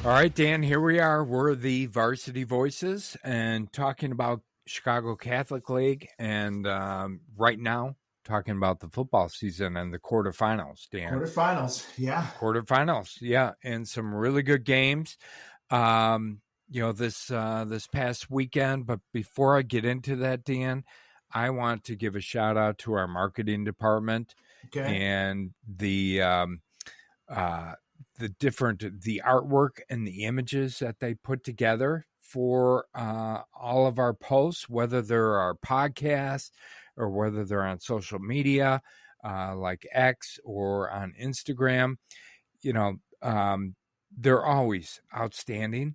All right, Dan, here we are. We're the Varsity Voices and talking about Chicago Catholic League and right now talking about the football season and the quarterfinals, Dan. Quarterfinals, yeah. Quarterfinals, yeah, and some really good games. This past weekend, but before I get into that, Dan, I want to give a shout out to our marketing department and the artwork and the images that they put together for all of our posts, whether they're our podcasts or whether they're on social media like X or on Instagram. They're always outstanding.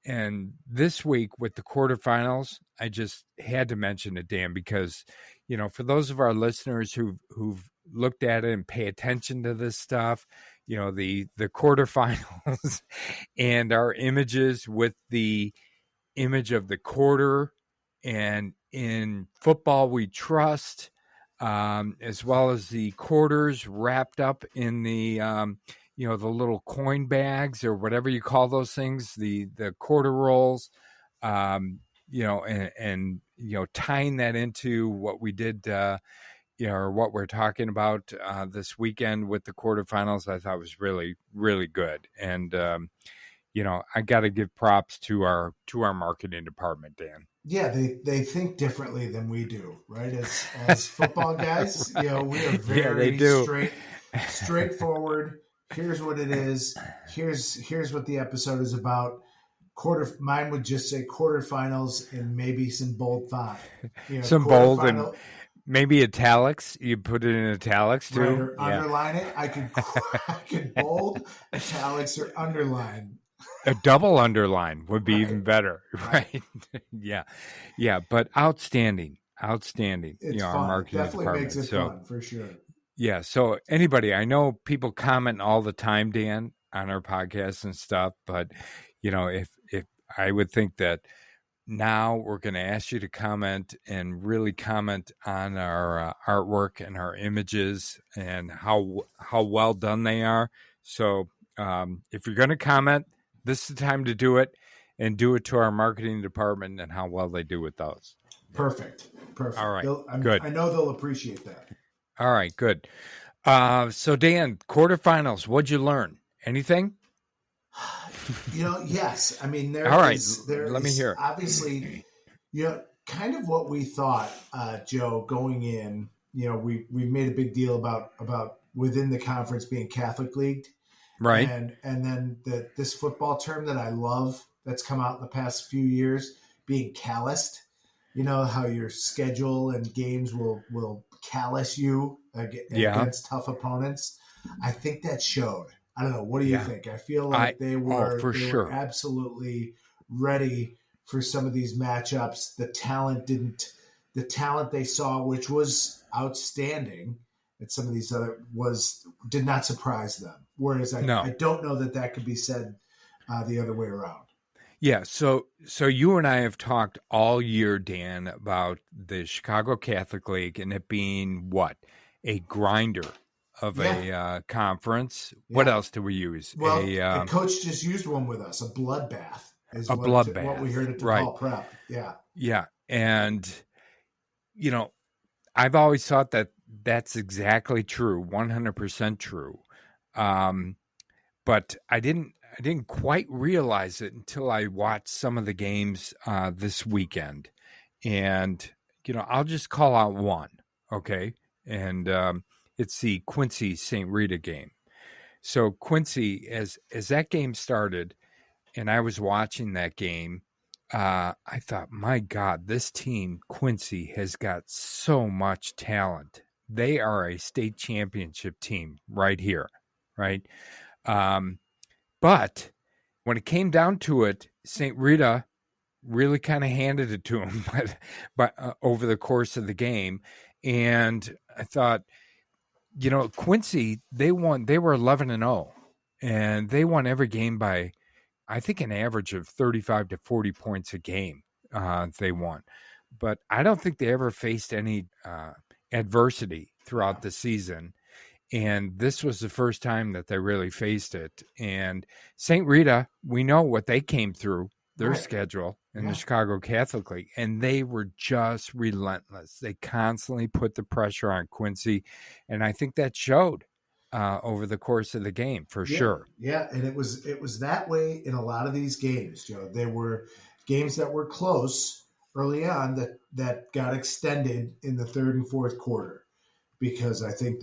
And this week with the quarterfinals, I just had to mention it, Dan, because, for those of our listeners who've looked at it and pay attention to this stuff, the quarterfinals and our images with the image of the quarter and in football we trust, as well as the quarters wrapped up in the the little coin bags or whatever you call those things, the quarter rolls, and tying that into what we did, or what we're talking about this weekend with the quarterfinals, I thought was really, really good. And, I got to give props to our marketing department, Dan. Yeah, they think differently than we do, right? As football guys, we are very straightforward. Here's what it is. Here's what the episode is about. Mine would just say quarterfinals and maybe some bold font. Some bold and maybe italics. You put it in italics too, right? Or underline it. I could bold, italics, or underline. A double underline would be even better, right? yeah, but outstanding. It's our fun. marketing Definitely department. makes it fun for sure. Yeah, so anybody, I know people comment all the time, Dan, on our podcasts and stuff, but if I would think that now we're going to ask you to comment and really comment on our artwork and our images and how well done they are. So if you're going to comment, this is the time to do it, and do it to our marketing department and how well they do with those. Perfect. All right, good. I know they'll appreciate that. All right, good. So Dan, quarterfinals, what'd you learn? Anything? Yes. I mean, let me hear it. Obviously, kind of what we thought, Joe, going in. We made a big deal about within the conference being Catholic League, right? And then this football term that I love that's come out in the past few years, being calloused. How your schedule and games will callous you against tough opponents. I think that showed. I don't know. What do you think? I feel like they were absolutely ready for some of these matchups. The talent they saw, which was outstanding at some of these did not surprise them. Whereas I don't know that could be said the other way around. Yeah, so you and I have talked all year, Dan, about the Chicago Catholic League and it being what? A grinder of a conference. Yeah. What else do we use? Well, the coach just used one with us, a bloodbath. What we heard at the Paul Prep. Yeah. Yeah, and I've always thought that that's exactly true, 100% true. But I didn't quite realize it until I watched some of the games this weekend. And, I'll just call out one, okay? And it's the Quincy St. Rita game. So Quincy, as that game started and I was watching that game, I thought, my God, this team, Quincy, has got so much talent. They are a state championship team right here, right? But when it came down to it, St. Rita really kind of handed it to him but over the course of the game. And I thought, Quincy, they won. They were 11-0, and they won every game by, I think, an average of 35 to 40 points a game. They won. But I don't think they ever faced any adversity throughout the season. And this was the first time that they really faced it. And St. Rita, we know what they came through, their Right. schedule in Yeah. the Chicago Catholic League, and they were just relentless. They constantly put the pressure on Quincy, and I think that showed over the course of the game for sure. Yeah, and it was that way in a lot of these games, Joe. There were games that were close early on that got extended in the third and fourth quarter because I think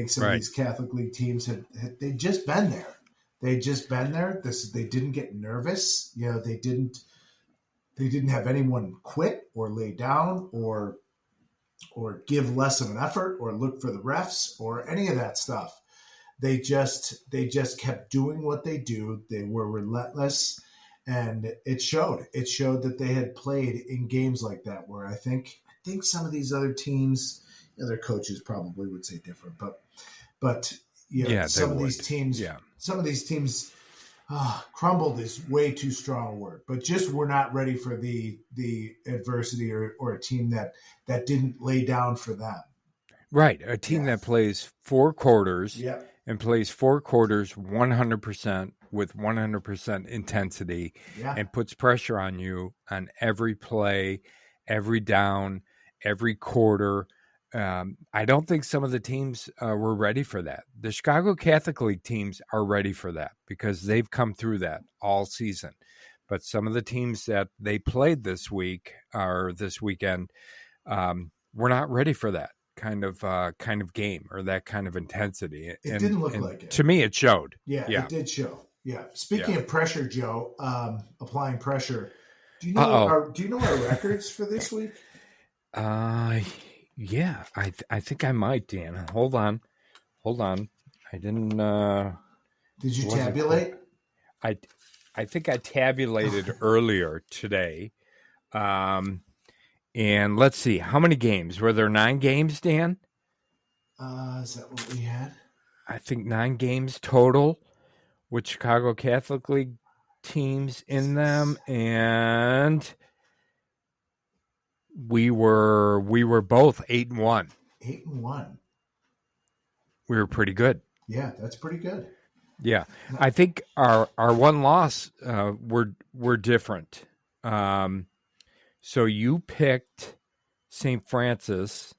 some of Right. these Catholic League teams had they just been there. They just been there. They didn't get nervous. They didn't have anyone quit or lay down or give less of an effort or look for the refs or any of that stuff. They just kept doing what they do. They were relentless, and it showed. It showed that they had played in games like that. Where I think some of these other teams, their coaches probably would say different, but Yeah, they some of would. these teams, Yeah. crumbled is way too strong a word, but just were not ready for the adversity or a team that didn't lay down for them. Right. A team that plays 4 quarters Yep. and plays 4 quarters 100% with 100% intensity Yeah. and puts pressure on you on every play, every down, every quarter. I don't think some of the teams were ready for that. The Chicago Catholic League teams are ready for that because they've come through that all season. But some of the teams that they played this week or this weekend were not ready for that kind of game or that kind of intensity. It didn't look like it. To me, it showed. Yeah, Yeah. it did show. Yeah. Speaking of pressure, Joe, applying pressure. Do you Uh-oh. know our records for this week? Yeah, I think I might, Dan. Hold on. I didn't. Did you tabulate? I think I tabulated earlier today. And let's see, how many games? Were there 9 games, Dan? Is that what we had? I think 9 games total with Chicago Catholic League teams in them, and we were both 8-1. 8-1. We were pretty good. Yeah, that's pretty good. Yeah, I think our one loss were different. So you picked St. Francis,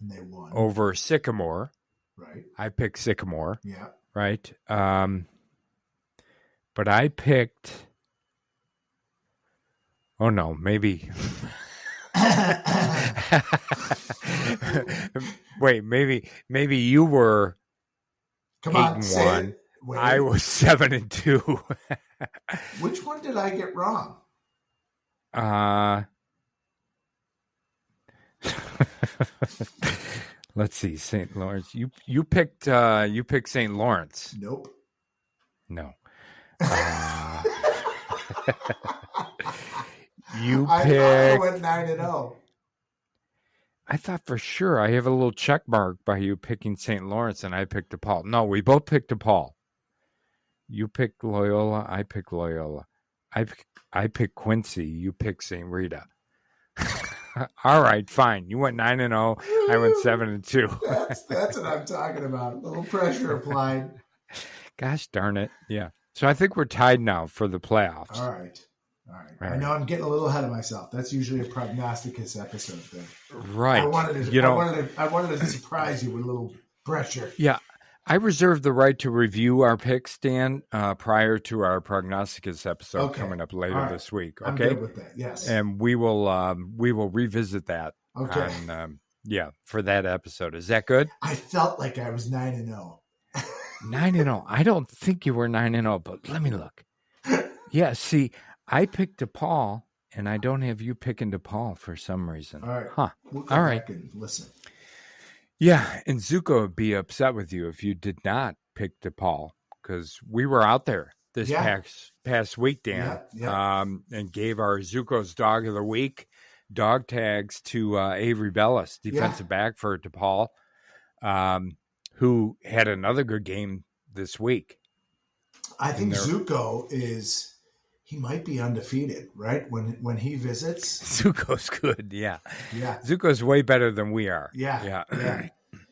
and they won over Sycamore. Right. I picked Sycamore. Yeah. Right. But I picked. Oh no, maybe. Wait, maybe you were. Come on, 8-1. I was 7-2. Which one did I get wrong? Let's see, St. Lawrence. You picked St. Lawrence. Nope. No. You picked. I went 9-0. I thought for sure I have a little check mark by you picking St. Lawrence, and I picked DePaul. No, we both picked DePaul. You picked Loyola. I picked Loyola. I picked Quincy. You picked St. Rita. All right, fine. You went 9-0. I went 7-2. That's what I'm talking about. A little pressure applied. Gosh darn it! Yeah. So I think we're tied now for the playoffs. All right. I know I'm getting a little ahead of myself. That's usually a prognosticus episode thing. Right. I wanted to surprise you with a little pressure. Yeah. I reserve the right to review our picks, Dan, prior to our prognosticus episode coming up later this week. Okay. I'm good with that. Yes. And we will revisit that. Okay. For that episode. Is that good? I felt like I was 9-0. 9-0. I don't think you were 9-0, but let me look. Yeah. See, I picked DePaul, and I don't have you picking DePaul for some reason. All right. Huh. We'll go back and listen. Yeah, and Zuko would be upset with you if you did not pick DePaul, because we were out there this past week, Dan, and gave our Zuko's Dog of the Week dog tags to Avery Bellis, defensive back for DePaul, who had another good game this week. I think Zuko he might be undefeated, right? When he visits. Zuko's good, yeah. Yeah. Zuko's way better than we are. Yeah.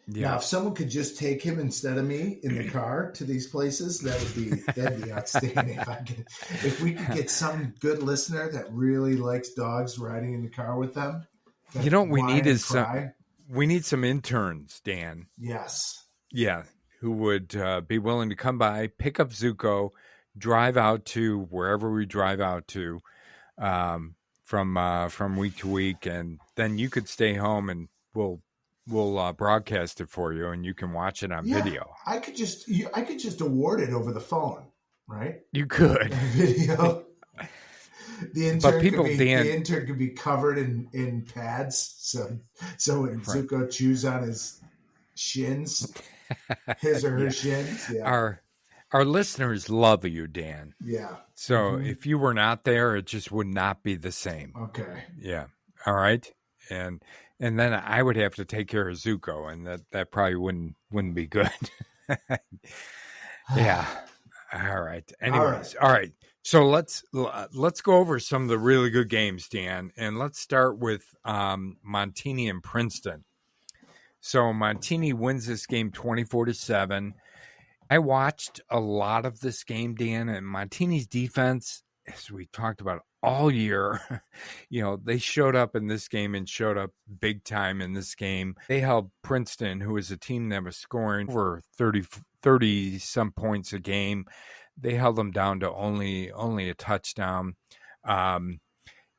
Now, Yeah. if someone could just take him instead of me in the car to these places, that'd be outstanding. If we could get some good listener that really likes dogs riding in the car with them, You that know what we whine need and is cry. we need some interns, Dan. Yes. Yeah, who would be willing to come by, pick up Zuko, drive out to wherever we drive out to, um, from week to week, and then you could stay home and we'll broadcast it for you, and you can watch it on Yeah, video. I could just award it over the phone, right? You could, A video. but people, The Dan, intern could be covered in pads, so when right? Zuko chews on his shins, his or her Yeah, shins, yeah, our our listeners love you, Dan. yeah. So if you were not there, it just would not be the same. Okay. Yeah. All right. And and then I would have to take care of Zuko, and that probably wouldn't be good. Yeah. All right. All right. Anyways, all right. So let's go over some of the really good games, Dan, and let's start with Montini and Princeton. So Montini wins this game 24-7. I watched a lot of this game, Dan, and Montini's defense, as we talked about all year, they showed up in this game and showed up big time in this game. They held Princeton, who was a team that was scoring over 30 some points a game. They held them down to only a touchdown. Um,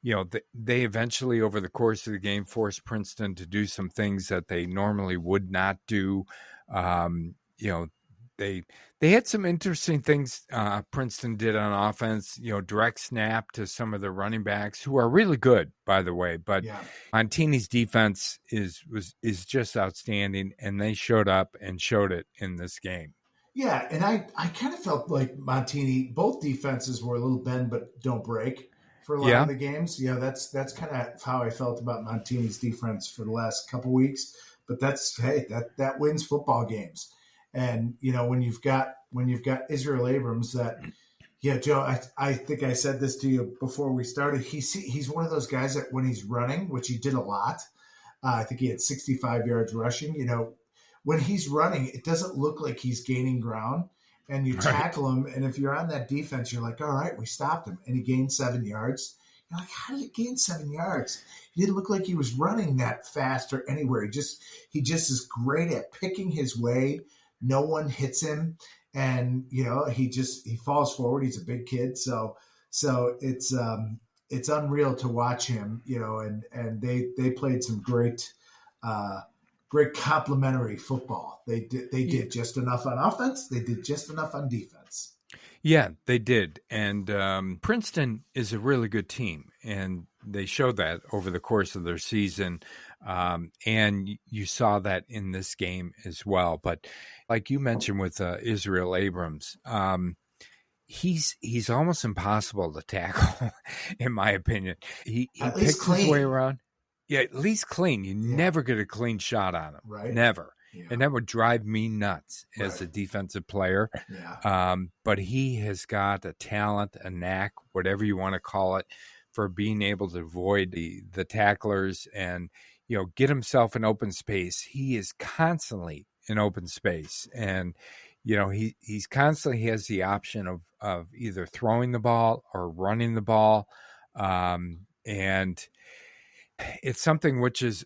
they eventually, over the course of the game, forced Princeton to do some things that they normally would not do. Um, you know, they they had some interesting things Princeton did on offense. Direct snap to some of the running backs who are really good, by the way. But Yeah. Montini's defense is just outstanding, and they showed up and showed it in this game. Yeah, and I kind of felt like Montini, both defenses were a little bend but don't break for a lot of Yeah, the games. Yeah, that's kind of how I felt about Montini's defense for the last couple weeks. But that's hey, that wins football games. And when you've got Israel Abrams that yeah, Joe, I think I said this to you before we started. He's one of those guys that when he's running, which he did a lot, I think he had 65 yards rushing. When he's running, it doesn't look like he's gaining ground. And you right. tackle him, and if you're on that defense, you're like, all right, we stopped him. And he gained 7 yards. You're like, how did he gain 7 yards? He didn't look like he was running that fast or anywhere. He just is great at picking his way. No one hits him. And he falls forward. He's a big kid. So it's unreal to watch him, and they played some uh, great complementary football. They did just enough on offense. They did just enough on defense. Yeah, they did. And Princeton is a really good team, and they showed that over the course of their season. And you saw that in this game as well. But like you mentioned with Israel Abrams, he's almost impossible to tackle, in my opinion. He At least picks his way clean. around. Yeah, at least clean. You Yeah. never get a clean shot on him. Right. Never. Yeah. And that would drive me nuts as Right. a defensive player. Yeah. But he has got a talent, a knack, whatever you want to call it, for being able to avoid the tacklers and get himself in open space. He is constantly in open space, and he's constantly has the option of either throwing the ball or running the ball, and it's something which is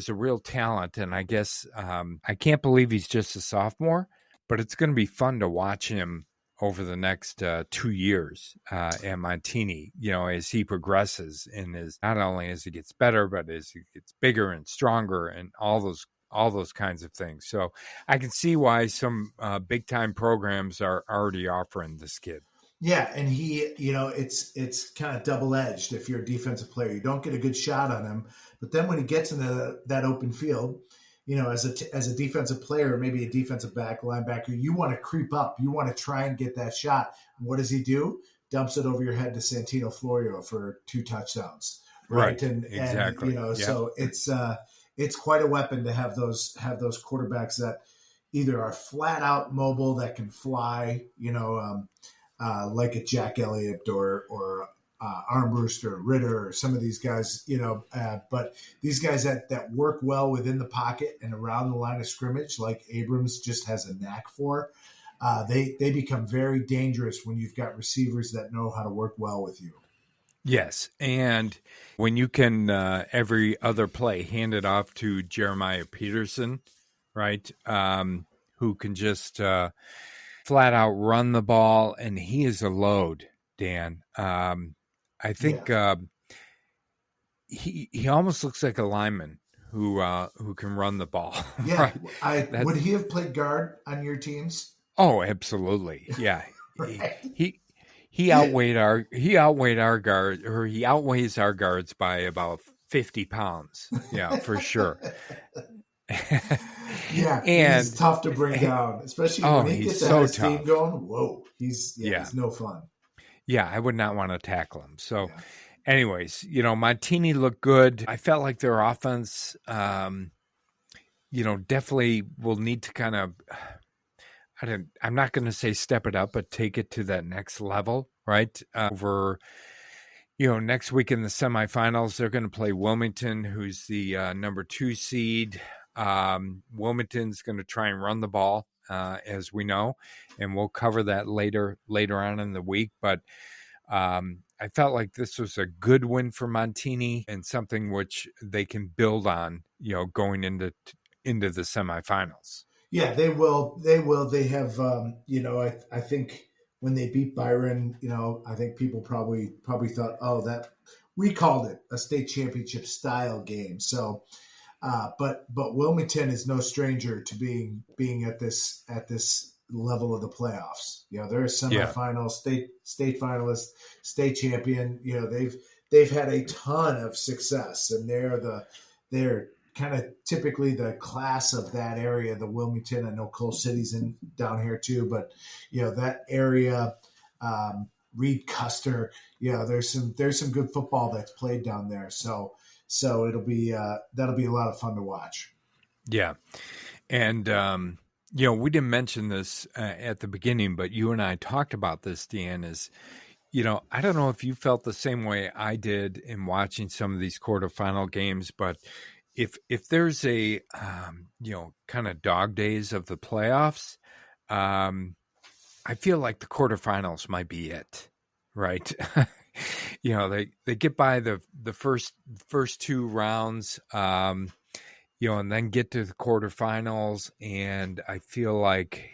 a real talent. And I guess I can't believe he's just a sophomore, but it's going to be fun to watch him over the next 2 years at Montini, as he progresses in his, not only as he gets better, but as he gets bigger and stronger and all those kinds of things. So I can see why some big time programs are already offering this kid. Yeah, and it's kind of double edged. If you're a defensive player, you don't get a good shot on him, but then when he gets into that open field, as a defensive player, maybe a defensive back, linebacker, you want to creep up, you want to try and get that shot. And what does he do? Dumps it over your head to Santino Florio for 2 touchdowns, right? Right. And Exactly. Yep. so it's quite a weapon to have those quarterbacks that either are flat out mobile that can fly, like a Jack Elliott or Armbruster, Ritter, some of these guys, but these guys that work well within the pocket and around the line of scrimmage, like Abrams just has a knack for, they become very dangerous when you've got receivers that know how to work well with you. Yes, and when you can every other play hand it off to Jeremiah Peterson, right? Who can just flat out run the ball, and he is a load, Dan. I Yeah, think he almost looks like a lineman who can run the ball, yeah. right? I That would he have played guard on your teams? Oh, absolutely, yeah. He Right. he he outweighed our guard, or he outweighs our guards by about 50 pounds. Yeah, for sure. Yeah, he's And tough to bring down, especially when oh, he he's gets ahead so of steam tough. going. Whoa, Yeah. he's no fun. Yeah, I would not want to tackle him. So, Yeah, anyways, Montini looked good. I felt like their offense, definitely will need to kind of, I'm not going to say step it up, but take it to that next level, right? Next week in the semifinals, they're going to play Wilmington, who's the number 2 seed. Wilmington's going to try and run the ball, as we know, and we'll cover that later on in the week. But I felt like this was a good win for Montini and something which they can build on, going into the semifinals. yeah, they will. They will. They have. I think when they beat Byron, I think people probably thought, oh, that we called it a state championship style game. So but Wilmington is no stranger to being at this level of the playoffs. They're a Yeah, semifinal, state finalist, state champion. They've had a ton of success, and they're kind of typically the class of that area. The Wilmington, I know Coal City's in down here too, but that area. Reed Custer, there's some good football that's played down there. So that'll be a lot of fun to watch. yeah. And, we didn't mention this at the beginning, but you and I talked about this, Dan, I don't know if you felt the same way I did in watching some of these quarterfinal games, but if there's a, kind of dog days of the playoffs, I feel like the quarterfinals might be it, right? They get by the first 2 rounds, and then get to the quarterfinals, and I feel like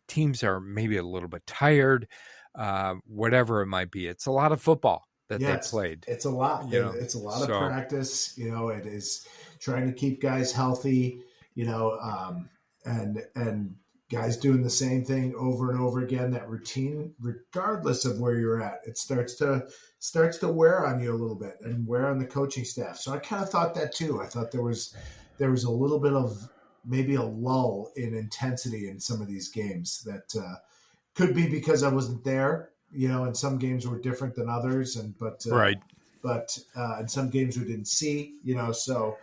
teams are maybe a little bit tired, whatever it might be. It's a lot of football that Yeah, they it's played, it's a lot. It's a lot of So practice. It is trying to keep guys healthy. And guys doing the same thing over and over again. That routine, regardless of where you're at, it starts to wear on you a little bit and wear on the coaching staff. So I kind of thought that too. I thought there was a little bit of maybe a lull in intensity in some of these games that could be because I wasn't there, and some games were different than others, and but uh, right, but in some games we didn't see, so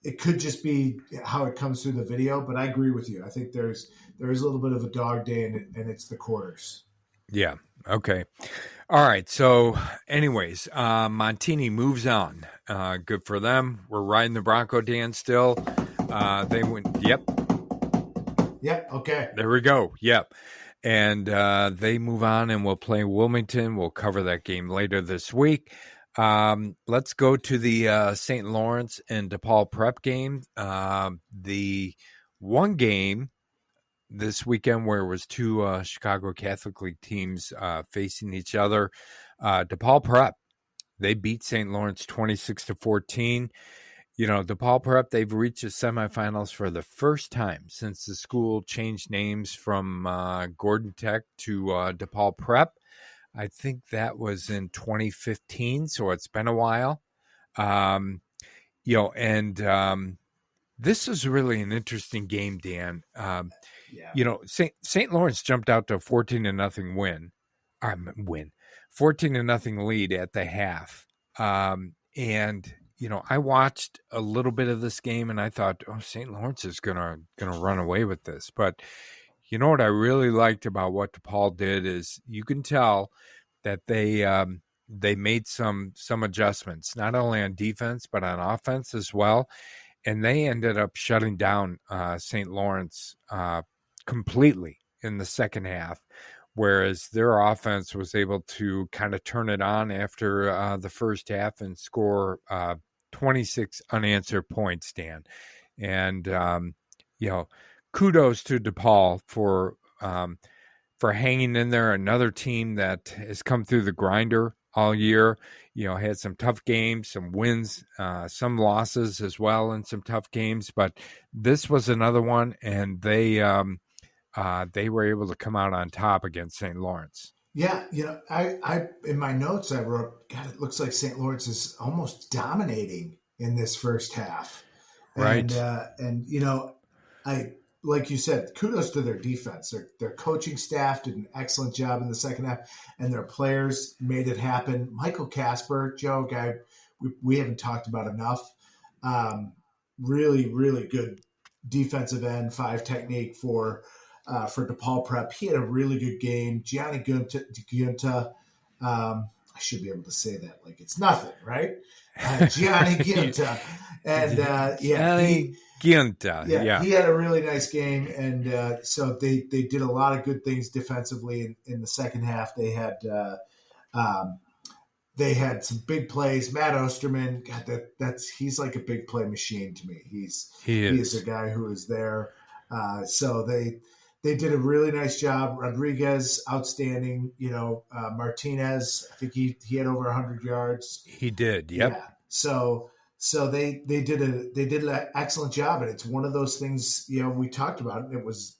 it could just be how it comes through the video. But I agree with you. I think there is a little bit of a dog day, and it's the quarters. yeah, okay, all right. So, anyways, Montini moves on. Good for them. We're riding the Bronco, Dan. Still, they went. Yep, Yeah. Okay. there we go. Yep. And they move on, and we'll play Wilmington. We'll cover that game later this week. Let's go to the St. Lawrence and DePaul Prep game. The one game this weekend where it was 2 Chicago Catholic League teams facing each other. DePaul Prep, they beat St. Lawrence 26-14. DePaul Prep, they've reached the semifinals for the first time since the school changed names from Gordon Tech to DePaul Prep. I think that was in 2015, so it's been a while. And this is really an interesting game, Dan. Yeah. St. Lawrence jumped out to 14-0 14-0 lead at the half. And I watched a little bit of this game, and I thought, oh, St. Lawrence is gonna run away with this. But what I really liked about what DePaul did is you can tell that they made some adjustments, not only on defense but on offense as well, and they ended up shutting down St. Lawrence completely in the second half, whereas their offense was able to kind of turn it on after the first half and score 26 unanswered points, Dan. And you know, kudos to DePaul for hanging in there. Another team that has come through the grinder all year. Had some tough games, some wins, some losses as well, and some tough games. But this was another one, and they were able to come out on top against St. Lawrence. Yeah, I in my notes I wrote, God, it looks like St. Lawrence is almost dominating in this first half, and Right. I like you said, kudos to their defense. Their coaching staff did an excellent job in the second half, and their players made it happen. Michael Casper, Joe, guy we haven't talked about enough. Really, really good defensive end, five technique for DePaul Prep. He had a really good game. Gianni Gunta, I should be able to say that like it's nothing, right? Gianni Gunta, and Johnny Ginta. Yeah. he had a really nice game, and so they did a lot of good things defensively in the second half. Um, they had some big plays. Matt Osterman, God, he's like a big play machine to me. He He is a is. guy who is there. So they did a really nice job. Rodriguez, outstanding. Martinez, I think he had over 100 yards. He did. Yep. Yeah. So they did an excellent job, and it's one of those things we talked about. It was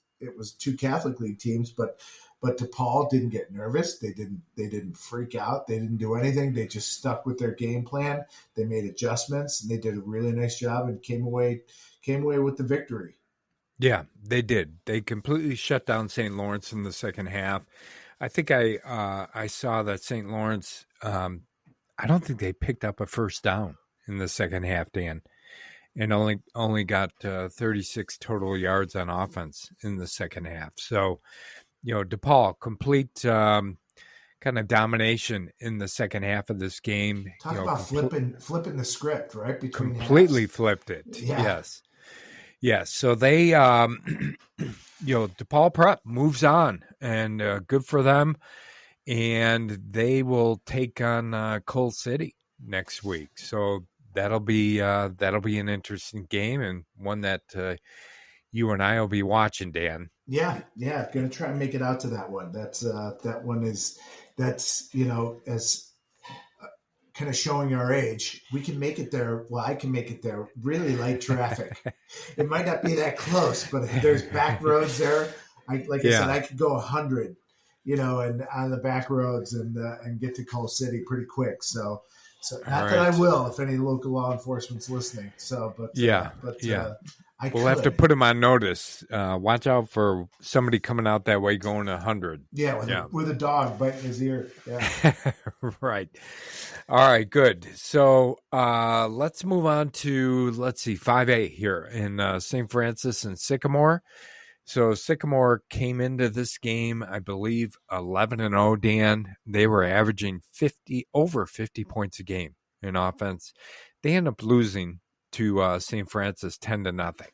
two Catholic League teams, but DePaul didn't get nervous. They didn't freak out. They didn't do anything. They just stuck with their game plan. They made adjustments, and they did a really nice job and came away with the victory. Yeah, they did. They completely shut down St. Lawrence in the second half. I think I saw that St. Lawrence. I don't think they picked up a first down in the second half, Dan, and only got 36 total yards on offense in the second half. So, DePaul complete kind of domination in the second half of this game. Talk about flipping the script right between Completely halves. flipped it. Yeah, Yes. Yes. So they, DePaul Prep moves on, and good for them. And they will take on Coal City next week. So that'll be an interesting game, and one that you and I will be watching, Dan. yeah. Gonna try and make it out to that one. That one that's as kind of showing our age. We can make it there. Well, I can make it there. Really light traffic. It might not be that close, but there's back roads there. I said, Yeah. I could go 100, and on the back roads and get to Coal City pretty quick. So All not that I right. will if any local law enforcement's listening. So, Yeah. but Yeah. I We'll have to could. put them on notice. Watch out for somebody coming out that way going 100. Yeah, Yeah. with a dog biting his ear. Yeah. Right. All right, good. So let's move on to, let's see, 5A here in St. Francis and Sycamore. So Sycamore came into this game, I believe, 11-0, Dan. They were averaging over 50 points a game in offense. They end up losing to St. Francis 10-0.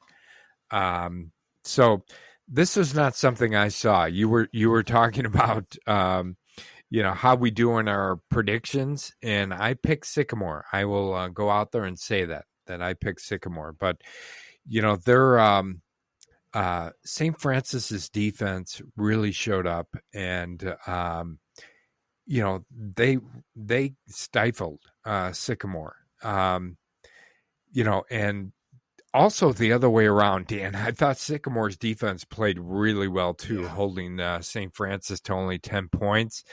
So this was not something I saw. You were talking about how we do in our predictions, and I picked Sycamore. I will go out there and say that I picked Sycamore. But they're St. Francis's defense really showed up, and they stifled Sycamore. And also the other way around, Dan. I thought Sycamore's defense played really well too, Yeah. holding St. Francis to only 10 points.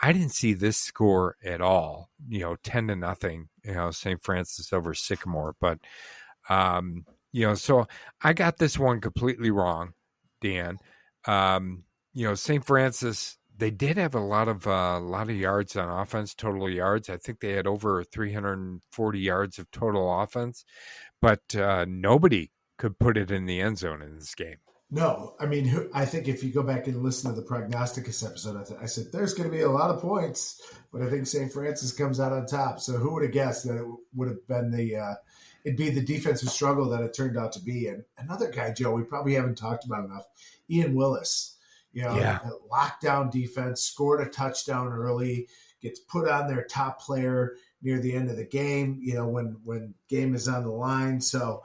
I didn't see this score at all. 10-0. St. Francis over Sycamore, but so I got this one completely wrong, Dan. St. Francis, they did have a lot of yards on offense, total yards. I think they had over 340 yards of total offense, but nobody could put it in the end zone in this game. No, I mean, I think if you go back and listen to the Prognosticus episode, I said there's going to be a lot of points, but I think St. Francis comes out on top. So who would have guessed that it would have been it'd be the defensive struggle that it turned out to be. And another guy, Joe, we probably haven't talked about enough, Ian Willis. You know, Yeah. lockdown defense, scored a touchdown early, gets put on their top player near the end of the game. You know, when game is on the line. So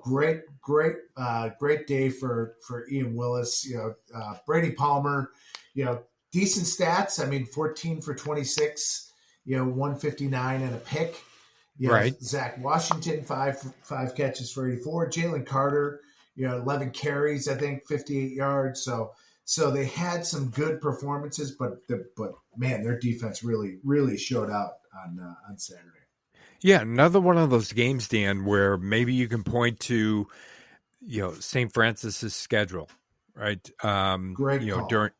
great day for Ian Willis. You know, Brady Palmer. You know, decent stats. I mean, 14 for 26. You know, 159 and a pick. You know, Right. Zach Washington, five catches for 84. Jalen Carter, you know, 11 carries, I think, 58 yards. So they had some good performances, but man, their defense really showed out on Saturday. Yeah, another one of those games, Dan, where maybe you can point to, St. Francis's schedule, right? Great call.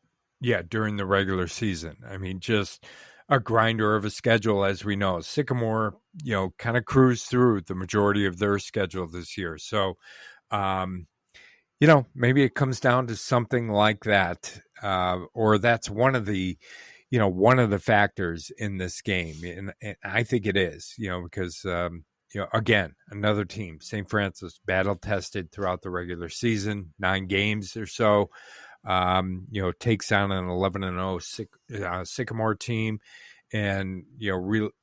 During the regular season. I mean, just a grinder of a schedule, as we know. Sycamore, kind of cruised through the majority of their schedule this year. So, um, maybe it comes down to something like that, or that's one of the factors in this game, and I think it is, because again, another team, St. Francis, battle tested throughout the regular season, 9 games or so. Takes on an 11-0 Sycamore team, and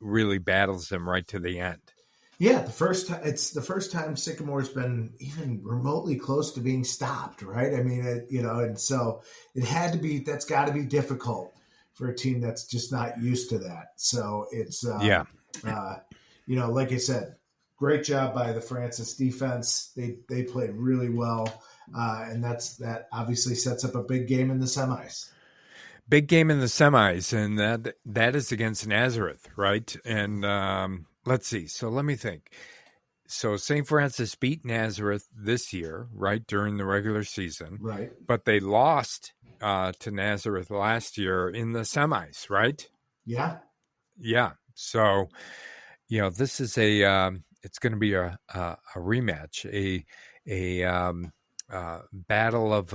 really battles them right to the end. Yeah, it's the first time Sycamore's been even remotely close to being stopped, right? I mean, and so it had to be. That's got to be difficult for a team that's just not used to that. So it's, Yeah, uh, like I said, great job by the Francis defense. They played really well, and that obviously sets up a big game in the semis. big game in the semis, and that is against Nazareth, right? And let's see. So let me think. So St. Francis beat Nazareth this year, right, during the regular season, Right? but they lost to Nazareth last year in the semis, right? Yeah. Yeah. So this is it's going to be a rematch, a battle of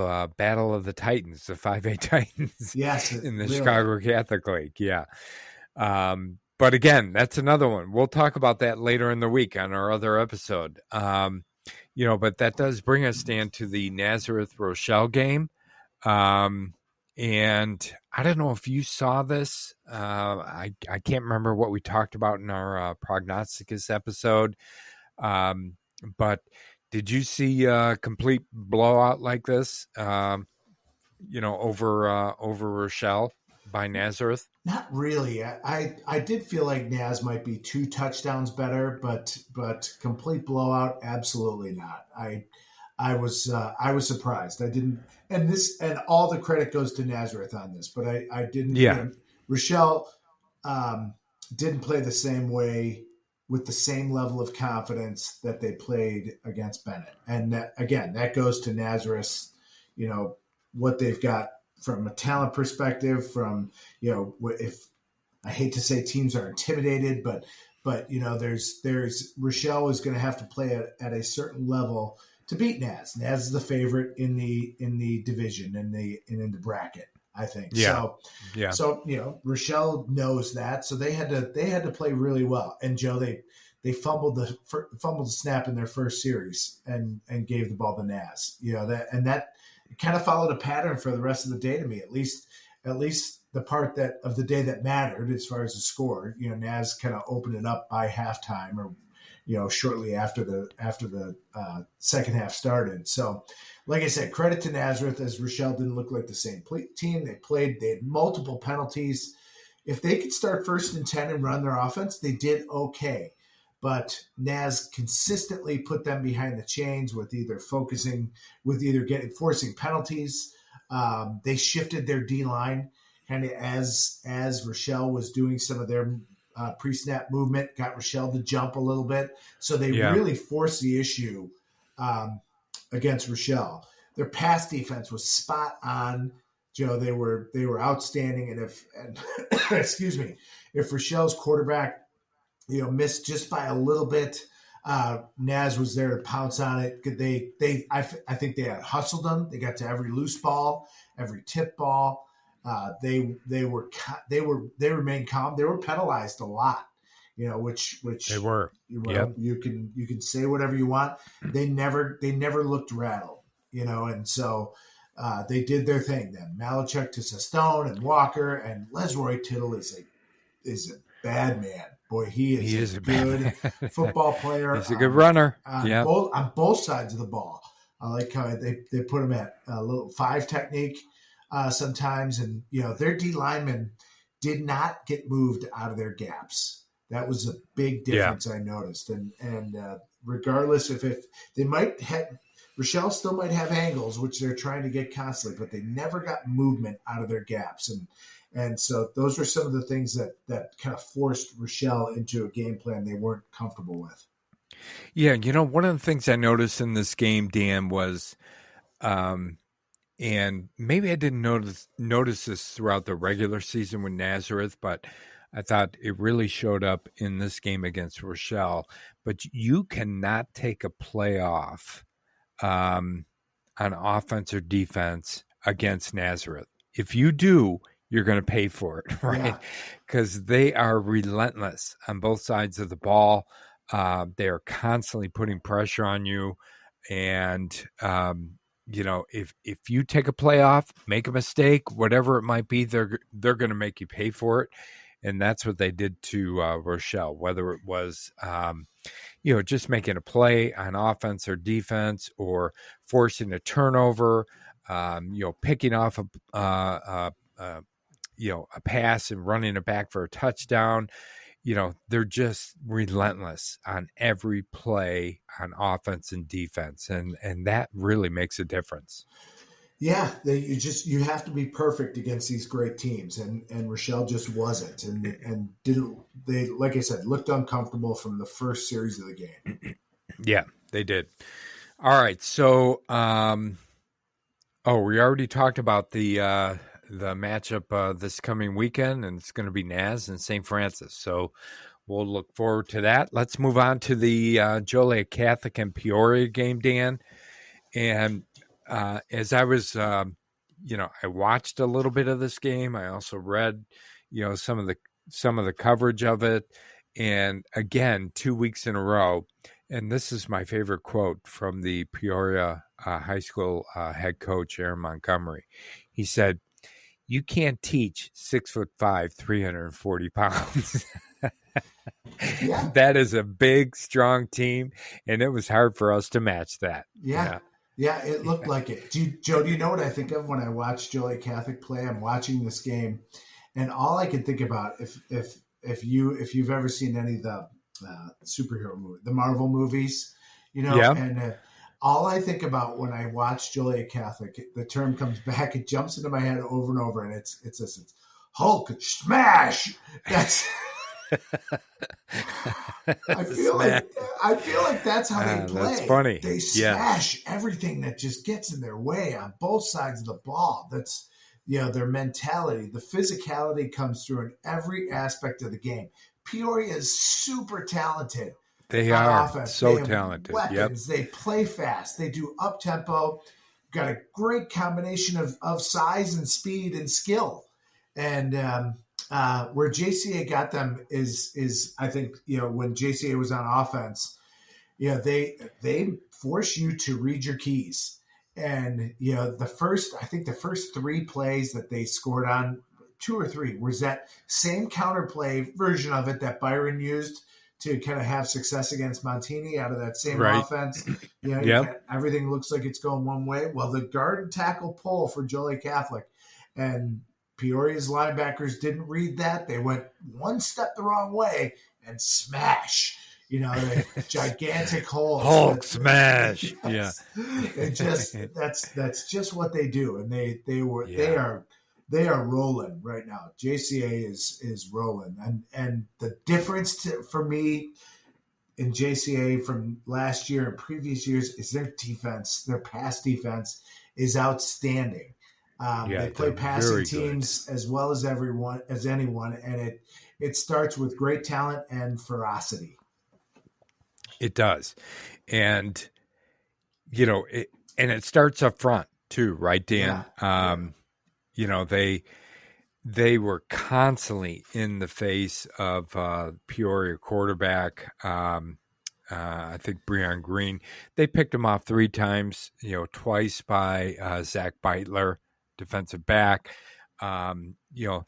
the Titans, the 5A Titans Yes. in the Really. Chicago Catholic League. Yeah. But again, that's another one. We'll talk about that later in the week on our other episode. But that does bring us, Dan, to the Nazareth Rochelle game. And I don't know if you saw this. I can't remember what we talked about in our prognosticus episode. But did you see a complete blowout like this? Over Rochelle by Nazareth. Not really. I did feel like Naz might be 2 touchdowns better, but complete blowout, absolutely not. I was surprised. I didn't, and all the credit goes to Nazareth on this, but I didn't. Yeah, Rochelle um, didn't play the same way with the same level of confidence that they played against Bennett, and that again that goes to Nazareth. What they've got from a talent perspective, from if I hate to say teams are intimidated, but there's Rochelle is going to have to play at a certain level to beat Naz. Naz is the favorite in the division in the bracket, I think. yeah, So yeah, so Rochelle knows that, so they had to play really well. And Joe, they fumbled the snap in their first series and gave the ball to Naz. That kind of followed a pattern for the rest of the day to me, at least the part that of the day that mattered as far as the score. Naz kind of opened it up by halftime, or shortly after the second half started. So, like I said, credit to Nazareth, as Rochelle didn't look like the same team. They had multiple penalties. If they could start 1st and 10 and run their offense, they did okay. But Naz consistently put them behind the chains with either forcing penalties. They shifted their D line kind of as Rochelle was doing some of their pre-snap movement, got Rochelle to jump a little bit. So they yeah, really forced the issue um, against Rochelle. Their pass defense was spot on. Joe, they were outstanding, and excuse me, if Rochelle's quarterback missed just by a little bit Naz was there to pounce on it. I think they had hustled them. They got to every loose ball, every tip ball. They remained calm. They were penalized a lot, They which were. Yep. you can say whatever you want. They never looked rattled, and so they did their thing. Then Malachuk to Sestone and Walker, and Lesroy Tittle is a bad man. Boy, he is He a is a bad good man. football player He's a good runner. Yep. on both sides of the ball. I like how they put him at a little five technique sometimes, and their D linemen did not get moved out of their gaps. That was a big Yeah. difference I noticed, and regardless if they might have. Rochelle still might have angles, which they're trying to get constantly, but they never got movement out of their gaps. And so those were some of the things that kind of forced Rochelle into a game plan they weren't comfortable with. Yeah. One of the things I noticed in this game, Dan, was, and maybe I didn't notice this throughout the regular season with Nazareth, but I thought it really showed up in this game against Rochelle. But you cannot take a play off on offense or defense against Nazareth. If you do, you're going to pay for it, right? Yeah, Because they are relentless on both sides of the ball. They are constantly putting pressure on you, and if you take a play off, make a mistake, whatever it might be, they're going to make you pay for it, and that's what they did to Rochelle. Whether it was just making a play on offense or defense, or forcing a turnover, picking off a pass and running it back for a touchdown. They're just relentless on every play on offense and defense, and that really makes a difference. yeah. You have to be perfect against these great teams, and Rochelle just wasn't, and didn't they? Like I said, looked uncomfortable from the first series of the game. Yeah, they did. All right, so we already talked about the matchup this coming weekend, and it's going to be Naz and St. Francis. So we'll look forward to that. Let's move on to the Joliet Catholic and Peoria game, Dan. And as I was, I watched a little bit of this game. I also read, some of the coverage of it. And again, 2 weeks in a row. And this is my favorite quote from the Peoria high school head coach, Aaron Montgomery. He said, "You can't teach 6'5", 340 pounds." Yeah, That is a big, strong team, and it was hard for us to match that. yeah. Yeah. Yeah, it looked like it. Joe, do you know what I think of when I watch Joliet Catholic play? I'm watching this game, and all I can think about, if you've ever seen any of the superhero movie, the Marvel movies, Yeah. and all I think about when I watch Joliet Catholic, the term comes back, it jumps into my head over and over, and it's this: it's Hulk smash. That's I feel Smash. like I feel like that's how they That's play. funny. They Yeah. smash everything that just gets in their way on both sides of the ball. That's their mentality. The physicality comes through in every aspect of the game. Peoria is super talented They on are offense. They so have talented. Yep. weapons. They play fast. They do up tempo. Got a great combination of size and speed and skill. And where JCA got them is I think when JCA was on offense, they force you to read your keys. And the first three plays that they scored on, two or three, was that same counterplay version of it that Byron used to kind of have success against Montini out of that same Right. offense. Yep. Everything looks like it's going one way. Well, the guard and tackle pull for Joliet Catholic, and Peoria's linebackers didn't read that. They went one step the wrong way and smash. The gigantic holes. Hulk smash. Yes. It just Yeah. that's just what they do, and Yeah. they are rolling right now. JCA is rolling, and the difference for me in JCA from last year and previous years is their defense. Their pass defense is outstanding. They Yeah, play they're passing very good. teams as well as anyone, and it starts with great talent and ferocity. It does. And, and it starts up front too, right, Yeah. Dan? They were constantly in the face of Peoria quarterback. I think Breon Green. They picked him off 3 times, twice by Zach Beitler, defensive back. Um, you know,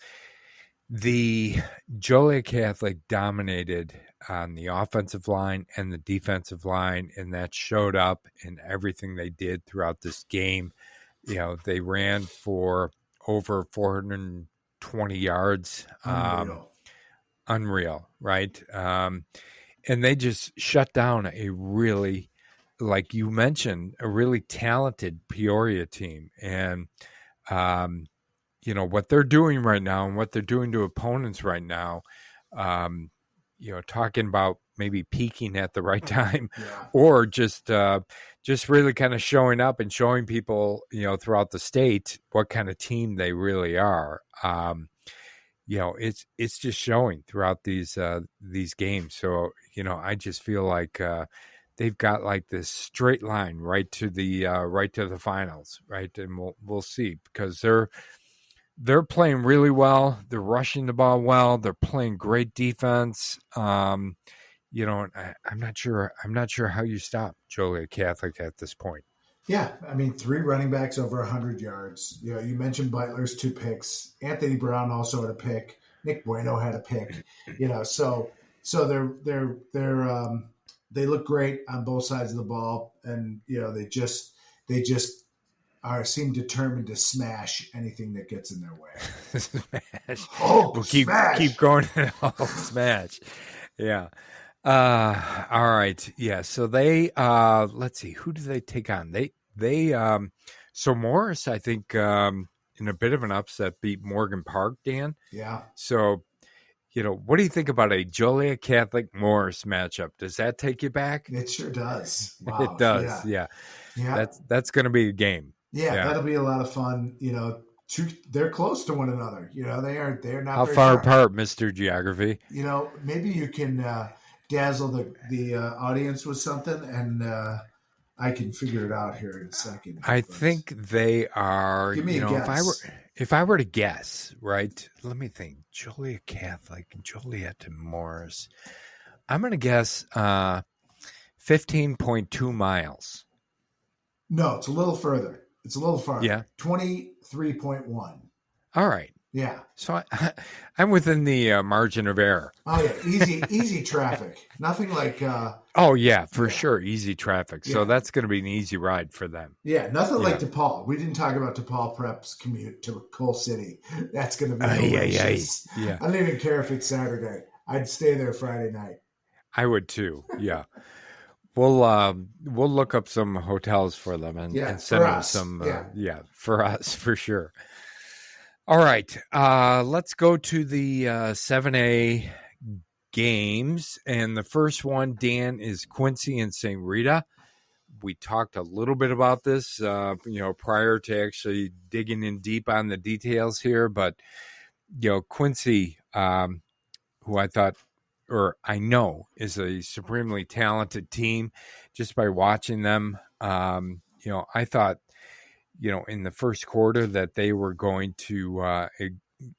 the Joliet Catholic dominated on the offensive line and the defensive line, and that showed up in everything they did throughout this game. They ran for over 420 yards. Unreal. Unreal, right? And they just shut down a really, like you mentioned, a really talented Peoria team. And, what they're doing right now and what they're doing to opponents right now, talking about maybe peaking at the right time or just really kind of showing up and showing people, throughout the state what kind of team they really are. It's just showing throughout these games. So, I just feel like they've got like this straight line right to the finals, right? And we'll see, because they're playing really well. They're rushing the ball well. They're playing great defense. And I'm not sure how you stop Joliet Catholic at this point. Yeah, I mean, 3 running backs over 100 yards. You mentioned Butler's 2 picks. Anthony Brown also had a pick. Nick Bueno had a pick. So they look great on both sides of the ball, and they just seem determined to smash anything that gets in their way. Smash. Hulk We'll smash. keep going. Hulk smash. Yeah. All right. Yeah. So they let's see, who do they take on? So Morris, I think, in a bit of an upset, beat Morgan Park, Dan. Yeah. So, what do you think about a Joliet Catholic Morris matchup? Does that take you back? It sure does. Wow. It does. Yeah. That's going to be a game. Yeah, that'll be a lot of fun. They're close to one another. They're not. How very far far apart, Mr. Geography? Maybe you can dazzle the audience with something, and I can figure it out here in a second. I think they are. Give me a guess. If I were to guess, right? Let me think. Joliet Catholic, Joliet and Morris. I'm going to guess 15.2 miles. No, it's a little further. It's a little farther. Yeah. 23.1. All right. Yeah. So I'm within the margin of error. Oh yeah, easy traffic. Nothing like. Oh yeah, for sure, easy traffic. So that's going to be an easy ride for them. Yeah, nothing like DePaul. We didn't talk about DePaul Prep's commute to Coal City. That's going to be delicious. Yeah. I don't even care if it's Saturday. I'd stay there Friday night. I would too. Yeah. We'll look up some hotels for them and send them some. For us, for sure. All right, let's go to the 7A games. And the first one, Dan, is Quincy and St. Rita. We talked a little bit about this, prior to actually digging in deep on the details here. But, Quincy, who I know is a supremely talented team just by watching them. I thought, in the first quarter that they were going to,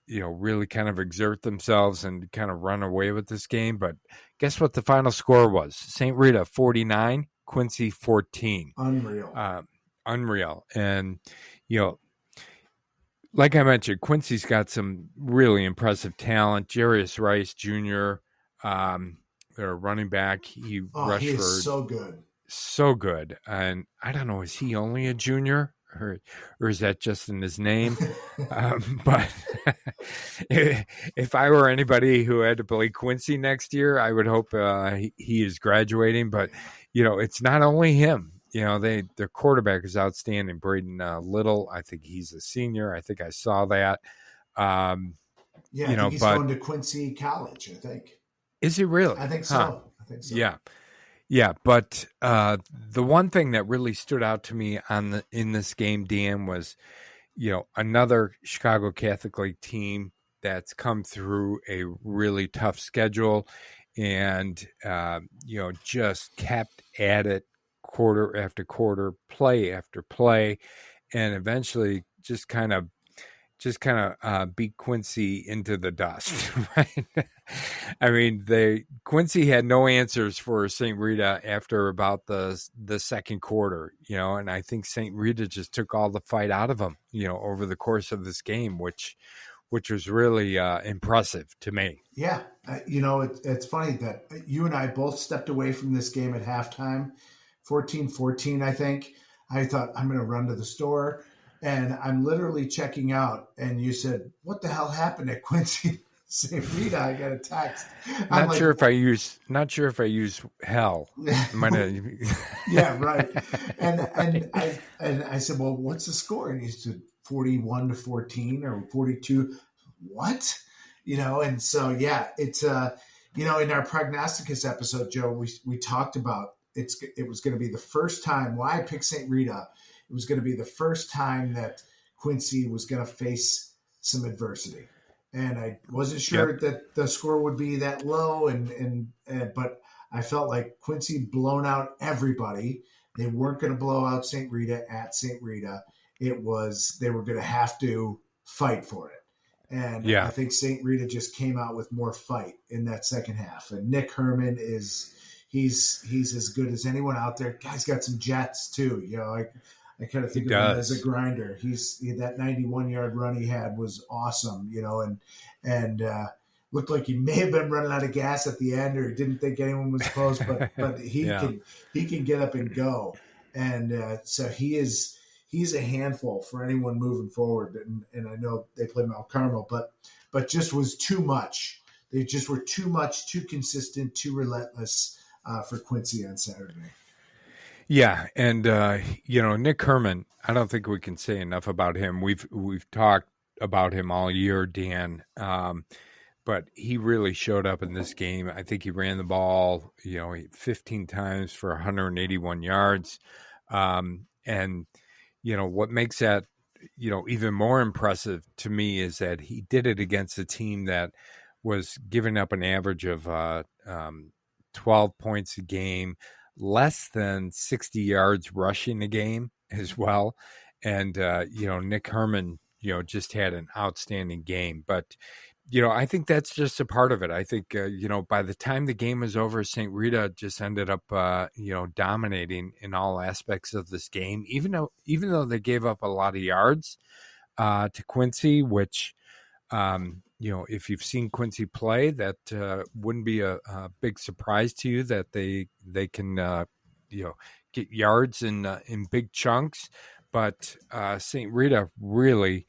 really kind of exert themselves and kind of run away with this game. But guess what the final score was? St. Rita 49, Quincy 14. Unreal. And, like I mentioned, Quincy's got some really impressive talent. Jarius Rice Jr., their running back, he is so good. So good. And I don't know, is he only a junior? Or is that just in his name? But if I were anybody who had to play Quincy next year, I would hope he is graduating. But, it's not only him. Their quarterback is outstanding. Braden Little, I think he's a senior. I think I saw that. I think he's going to Quincy College, I think. Is he really? I think so. Yeah. Yeah, but the one thing that really stood out to me in this game, Dan, was, another Chicago Catholic League team that's come through a really tough schedule, and just kept at it quarter after quarter, play after play, and eventually just kind of beat Quincy into the dust, right? I mean, Quincy had no answers for St. Rita after about the second quarter, and I think St. Rita just took all the fight out of them, over the course of this game, which was really impressive to me. Yeah, it's funny that you and I both stepped away from this game at halftime, 14-14, I think. I thought I'm going to run to the store, and I'm literally checking out. And you said, "What the hell happened at Quincy St. Rita?" I got a text. I'm Not like, sure if I use hell. Might have, "Yeah, right." And and right. I and I said, "Well, what's the score?" And he said, 41-14 or 42. What? And so yeah, it's in our prognosticus episode, Joe, we talked about it was going to be the first time why I picked St. Rita. It was going to be the first time that Quincy was going to face some adversity, and I wasn't Yep. sure that the score would be that low, and but I felt like Quincy blown out everybody. They weren't going to blow out St. Rita at St. Rita. It was they were going to have to fight for it. And I Yeah. think St. Rita just came out with more fight in that second half. And Nick Herman he's as good as anyone out there. Guy's got some jets too. I kind of He think of him as a does. grinder. That 91-yard run he had was awesome. And looked like he may have been running out of gas at the end, or he didn't think anyone was close. But Yeah. he can get up and go. And so he's a handful for anyone moving forward. And I know they play Mount Carmel, but just was too much. They just were too much, too consistent, too relentless for Quincy on Saturday. Yeah, and Nick Herman. I don't think we can say enough about him. We've talked about him all year, Dan. But he really showed up in this game. I think he ran the ball, 15 times for 181 yards. And what makes that, even more impressive to me is that he did it against a team that was giving up an average of 12 points a game, less than 60 yards rushing a game as well. And, Nick Herman, just had an outstanding game. But, I think that's just a part of it. I think, by the time the game was over, St. Rita just ended up, dominating in all aspects of this game, even though they gave up a lot of yards to Quincy, which, if you've seen Quincy play, that wouldn't be a big surprise to you that they can, get yards in big chunks. But St. Rita really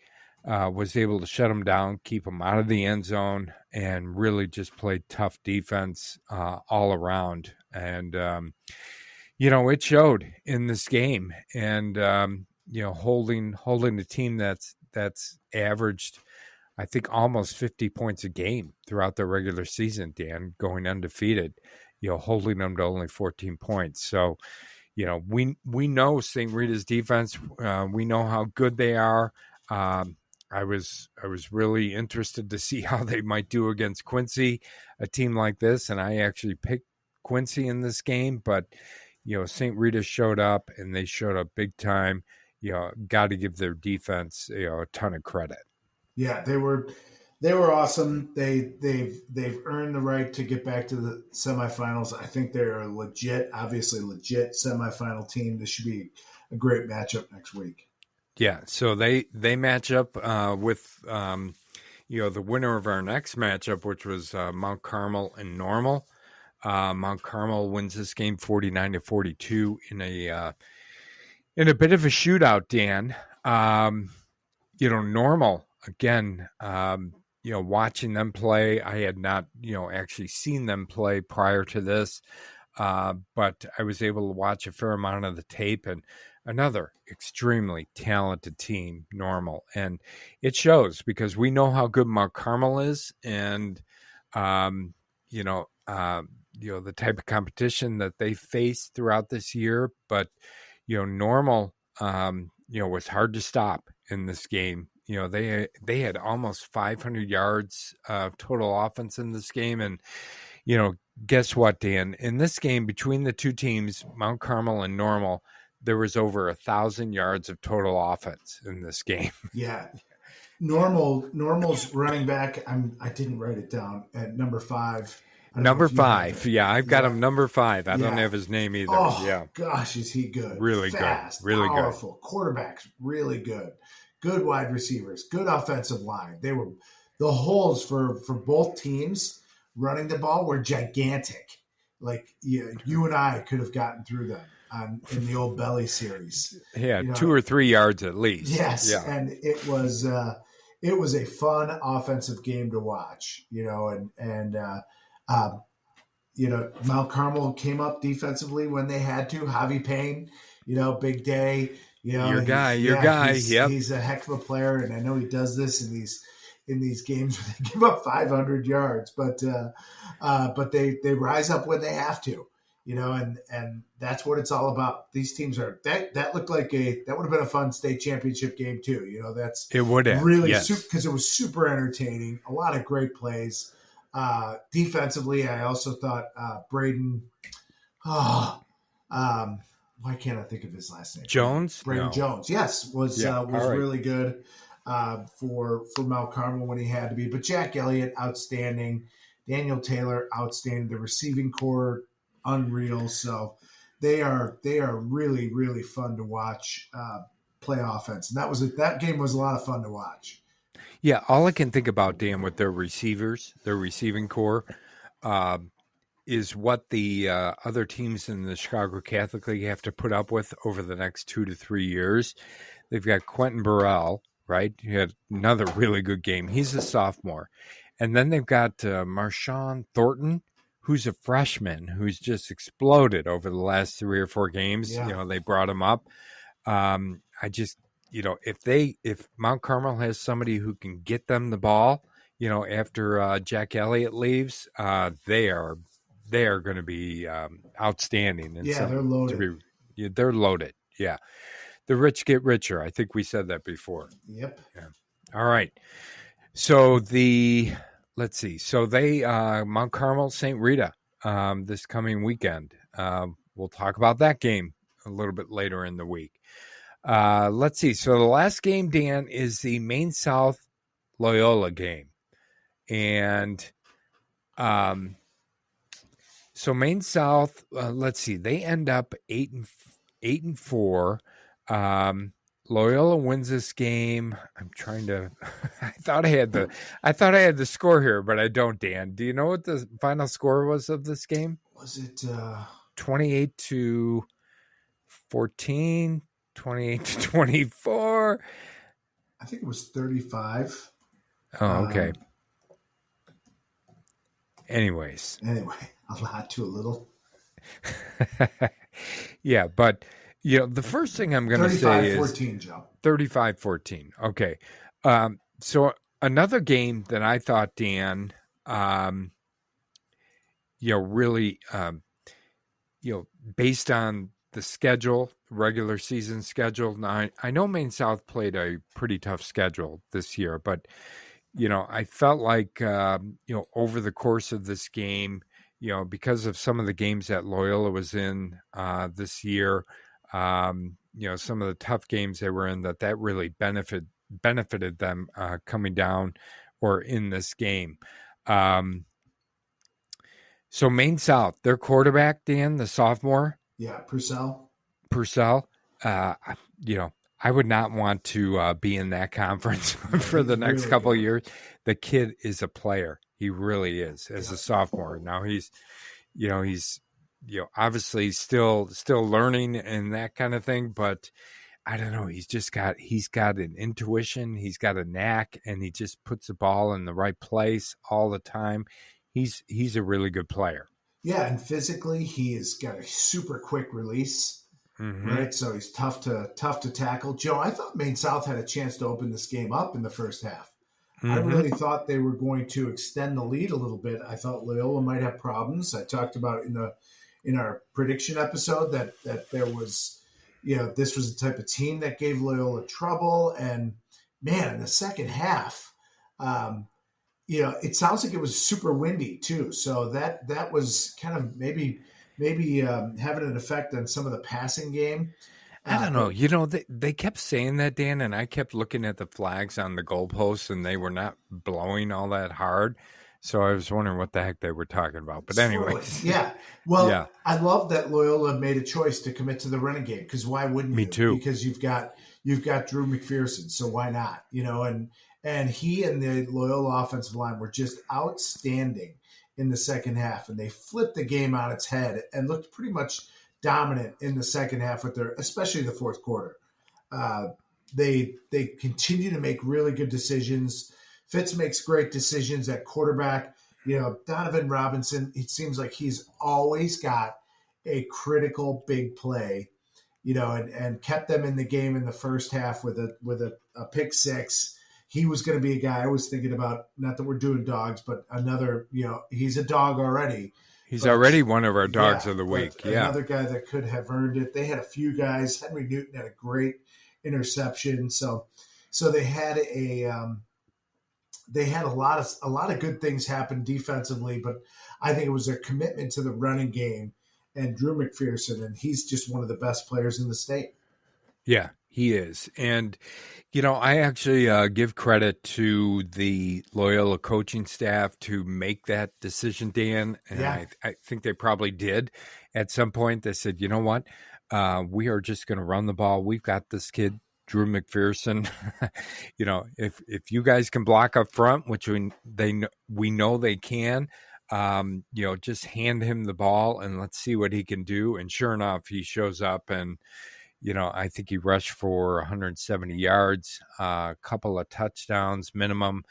was able to shut them down, keep them out of the end zone, and really just played tough defense all around. And it showed in this game. And holding a team that's averaged, I think, almost 50 points a game throughout the regular season, Dan, going undefeated, holding them to only 14 points. So, we know St. Rita's defense. We know how good they are. I was really interested to see how they might do against Quincy, a team like this, and I actually picked Quincy in this game. But St. Rita showed up, and they showed up big time. Got to give their defense a ton of credit. Yeah, they were awesome. They've earned the right to get back to the semifinals. I think they're a obviously legit semifinal team. This should be a great matchup next week. Yeah, so they match up with the winner of our next matchup, which was Mount Carmel and Normal. Mount Carmel wins this game 49-42 in a bit of a shootout. Dan, Normal again. Watching them play, I had not actually seen them play prior to this, but I was able to watch a fair amount of the tape, and another extremely talented team, Normal, and it shows because we know how good Mount Carmel is, and um, you know, uh, the type of competition that they faced throughout this year. But Normal, was hard to stop in this game. They had almost 500 yards total offense in this game, and you know, guess what, Dan? In this game between the two teams, Mount Carmel and Normal, there was over 1,000 yards of total offense in this game. Yeah, Normal's running back. I didn't write it down at number 5. I don't know Number if you have 5. it. Yeah, I've got Yeah, him number 5. I don't yeah. have his name either. Oh Yeah, gosh, is he good? really good. Fast, Really good. powerful. Quarterbacks really good. Good wide receivers. Good offensive line. They were the holes for both teams running the ball were gigantic. Like you and I could have gotten through them in the old Belly series. Yeah, You know, 2 or 3 yards at least. yes, Yeah. and it was a fun offensive game to watch. Um, Mount Carmel came up defensively when they had to. Javi Payne, big day. Your guy, He's your yeah, guy. Yep. he's a heck of a player, and I know he does this in these games where they give up 500 yards, but they rise up when they have to. And that's what it's all about. These teams are that looked like that would have been a fun state championship game too. That's It would have. really Yes. because it was super entertaining. A lot of great plays. Defensively, I also thought Braden. Oh, why can't I think of his last name? Jones? Braden No. Jones. Yes, was Yeah. All right. really good for Mount Carmel when he had to be. But Jack Elliott, outstanding. Daniel Taylor, outstanding. The receiving core, unreal. So they are really really fun to watch play offense. And that game was a lot of fun to watch. Yeah. All I can think about, Dan, with their receivers, their receiving core, uh, is what the other teams in the Chicago Catholic League have to put up with over the next 2 to 3 years. They've got Quentin Burrell, right? He had another really good game. He's a sophomore. And then they've got Marshawn Thornton, who's a freshman, who's just exploded over the last 3 or 4 games. Yeah. They brought him up. I just, if Mount Carmel has somebody who can get them the ball, after Jack Elliott leaves, they are going to be outstanding. And Yeah, they're loaded. They're loaded. Yeah. The rich get richer. I think we said that before. Yep. Yeah. All right. So let's see. So they, Mount Carmel, St. Rita, this coming weekend. We'll talk about that game a little bit later in the week. Let's see. So the last game, Dan, is the Maine South Loyola game. And, so Maine South, let's see, they end up 8-4. Loyola wins this game. I'm trying to. I thought I had the score here, but I don't. Dan, do you know what the final score was of this game? Was it 28-14, 28-24? I think it was 35. Oh, okay. Anyways, Anyway, a lot to a little. yeah, but the first thing I'm going to say is 35-14, Joe. 35-14. Okay. So another game that I thought, Dan, really, based on the schedule, regular season schedule. Now, I know Maine South played a pretty tough schedule this year, but, I felt like, over the course of this game, because of some of the games that Loyola was in this year, some of the tough games they were in, that really benefited them coming down or in this game. So Maine South, their quarterback, Dan, the sophomore. Yeah, Purcell. I would not want to be in that conference for the next really couple good. of years. The kid is a player. He really is as a sophomore. Now he's obviously still learning and that kind of thing, but I don't know. He's got an intuition. He's got a knack, and he just puts the ball in the right place all the time. He's a really good player. Yeah, and physically he has got a super quick release. Mm-hmm. Right, so he's tough to tackle. Joe, I thought Maine South had a chance to open this game up in the first half. Mm-hmm. I really thought they were going to extend the lead a little bit. I thought Loyola might have problems. I talked about in our prediction episode that there was, this was the type of team that gave Loyola trouble. And man, in the second half, it sounds like it was super windy too. So that was kind of maybe having an effect on some of the passing game. I don't know. But They kept saying that, Dan, and I kept looking at the flags on the goalposts, and they were not blowing all that hard. So I was wondering what the heck they were talking about. But swirling, anyways, yeah. yeah, Well, I love that Loyola made a choice to commit to the running game because why wouldn't me you? too. Because you've got Drew McPherson, so why not? And he and the Loyola offensive line were just outstanding in the second half, and they flipped the game on its head and looked pretty much dominant in the second half with especially the fourth quarter. Uh, they continue to make really good decisions. Fitz makes great decisions at quarterback. Donovan Robinson, it seems like he's always got a critical big play, and kept them in the game in the first half with a pick six. He was going to be a guy I was thinking about, not that we're doing dogs, but another, he's a dog already, He's but already one of our dogs yeah, of the but week. Yeah. another guy that could have earned it. They had a few guys. Henry Newton had a great interception. So they had a lot of good things happen defensively, but I think it was their commitment to the running game and Drew McPherson, and he's just one of the best players in the state. Yeah, he is. And, I actually give credit to the Loyola coaching staff to make that decision, Dan. And Yeah, I think they probably did at some point. They said, you know what? We are just going to run the ball. We've got this kid, Drew McPherson. If you guys can block up front, which we know they can, just hand him the ball and let's see what he can do. And sure enough, he shows up and I think he rushed for 170 yards, a couple of touchdowns minimum.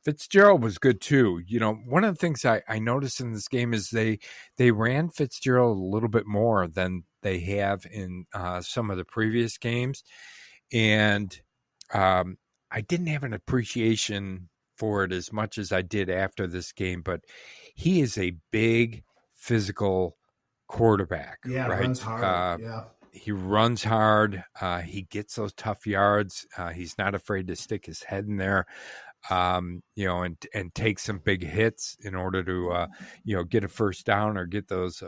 Fitzgerald was good too. One of the things I noticed in this game is they ran Fitzgerald a little bit more than they have in some of the previous games. And I didn't have an appreciation for it as much as I did after this game, but he is a big physical quarterback, yeah, runs right? hard. Yeah, He runs hard. He gets those tough yards. He's not afraid to stick his head in there, and take some big hits in order to, get a first down or get those,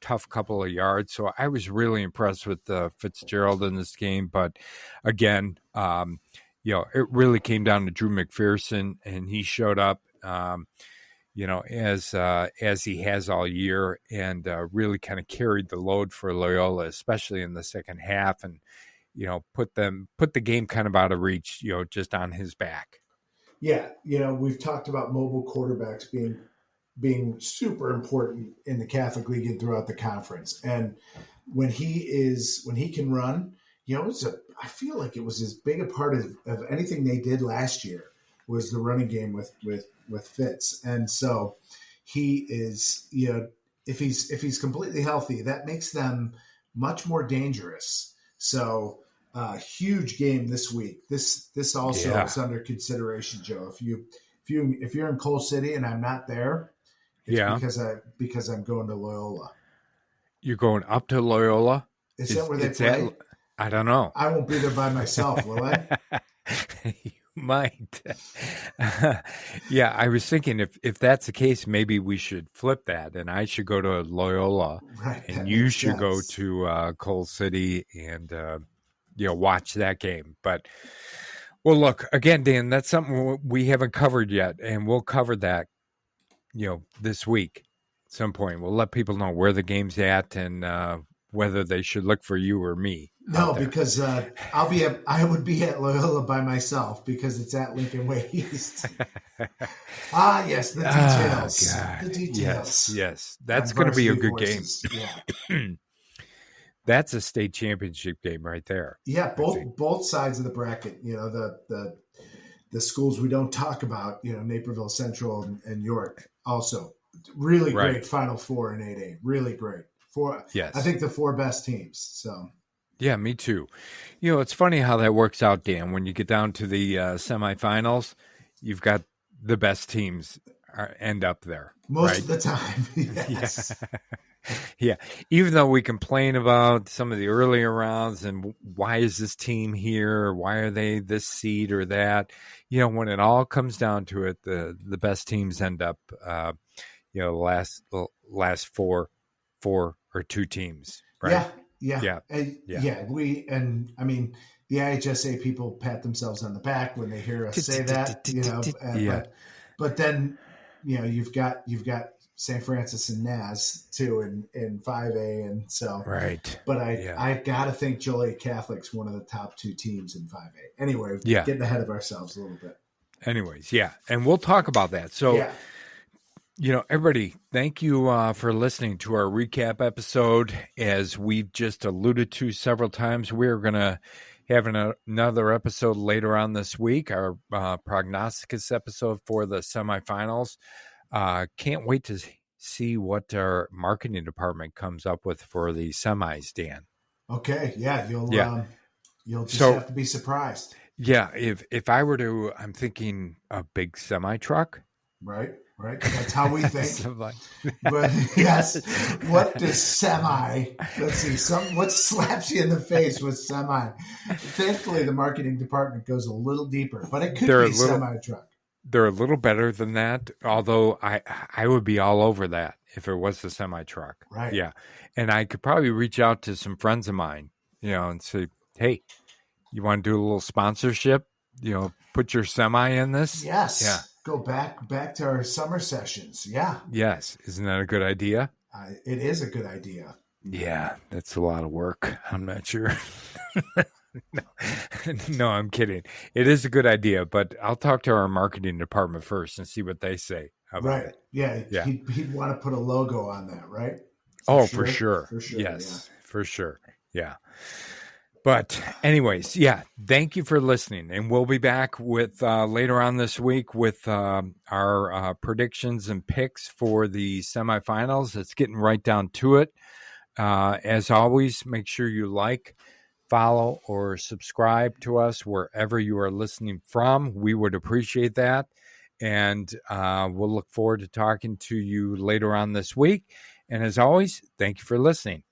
tough couple of yards. So I was really impressed with Fitzgerald in this game. But again, it really came down to Drew McPherson, and he showed up. As he has all year, and really kind of carried the load for Loyola, especially in the second half, and put the game kind of out of reach, just on his back. yeah. We've talked about mobile quarterbacks being super important in the Catholic League and throughout the conference. And when he can run, I feel like it was as big a part of anything they did last year was the running game with Fitz. And so he is, if he's completely healthy, that makes them much more dangerous. So huge game this week. This also Yeah, is under consideration, Joe. If you're in Coal City and I'm not there, it's yeah. because I'm going to Loyola. You're going up to Loyola. Is that Is where they it's that? play? I don't know. I won't be there by myself, will I? You might. Yeah, I was thinking if that's the case, maybe we should flip that, and I should go to Loyola, Right, and that you makes should go sense. to Coal City and watch that game. But well, look again, Dan. That's something we haven't covered yet, and we'll cover that this week at some point. We'll let people know where the game's at and whether they should look for you or me out No, there. because I would be at Loyola by myself because it's at Lincoln Way East. Ah, yes, the Oh details. The God. Yes, details yes. on That's gonna be a varsity good game. horses. Yeah. That's a state championship game right there, Yeah, I think. both sides of the bracket, the schools we don't talk about, Naperville Central and York also. Really Right. great Final Four in 8A. Really great. I Yes. think the four best teams. So Yeah, me too. It's funny how that works out, Dan. When you get down to the semifinals, you've got the best teams end up there, most right? of the time, Yeah. yes. Yeah. Even though we complain about some of the earlier rounds and why is this team here? Or why are they this seed or that? When it all comes down to it, the best teams end up, last four or two teams, right? Yeah, yeah, Yeah. and Yeah. yeah. I mean, the IHSA people pat themselves on the back when they hear us say that, Yeah. but then you've got St. Francis and Naz too in 5A, and so. Right. But Yeah. I gotta think Joliet Catholic's one of the top two teams in 5A. Anyway, Yeah. getting ahead of ourselves a little bit. Anyways, yeah. And we'll talk about that. So, Yeah. everybody, thank you for listening to our recap episode. As we've just alluded to several times, we're going to have another episode later on this week, our prognosticus episode for the semifinals. Can't wait to see what our marketing department comes up with for the semis, Dan. Okay. Yeah. Yeah. You'll just So, have to be surprised. yeah, if I were to, I'm thinking a big semi truck. Right. That's how we think. Semi. But yes, what does semi? Let's see. What slaps you in the face with semi? Thankfully, the marketing department goes a little deeper, but it could They're a be little semi truck. they're a little better than that, although I would be all over that if it was the semi truck. Right. Yeah. And I could probably reach out to some friends of mine, and say, hey, you want to do a little sponsorship? Put your semi in this? Yes. Yeah. Go back to our summer sessions. Yeah. Yes. Isn't that a good idea? It is a good idea. Yeah, that's a lot of work. I'm not sure. No, I'm kidding. It is a good idea, but I'll talk to our marketing department first and see what they say about it. Yeah. Yeah. He'd want to put a logo on that, right? For sure. For sure. Yes, yeah. For sure. Yeah. But anyways, yeah, thank you for listening. And we'll be back with later on this week with our predictions and picks for the semifinals. It's getting right down to it. As always, make sure you like, follow, or subscribe to us wherever you are listening from. We would appreciate that. And we'll look forward to talking to you later on this week. And as always, thank you for listening.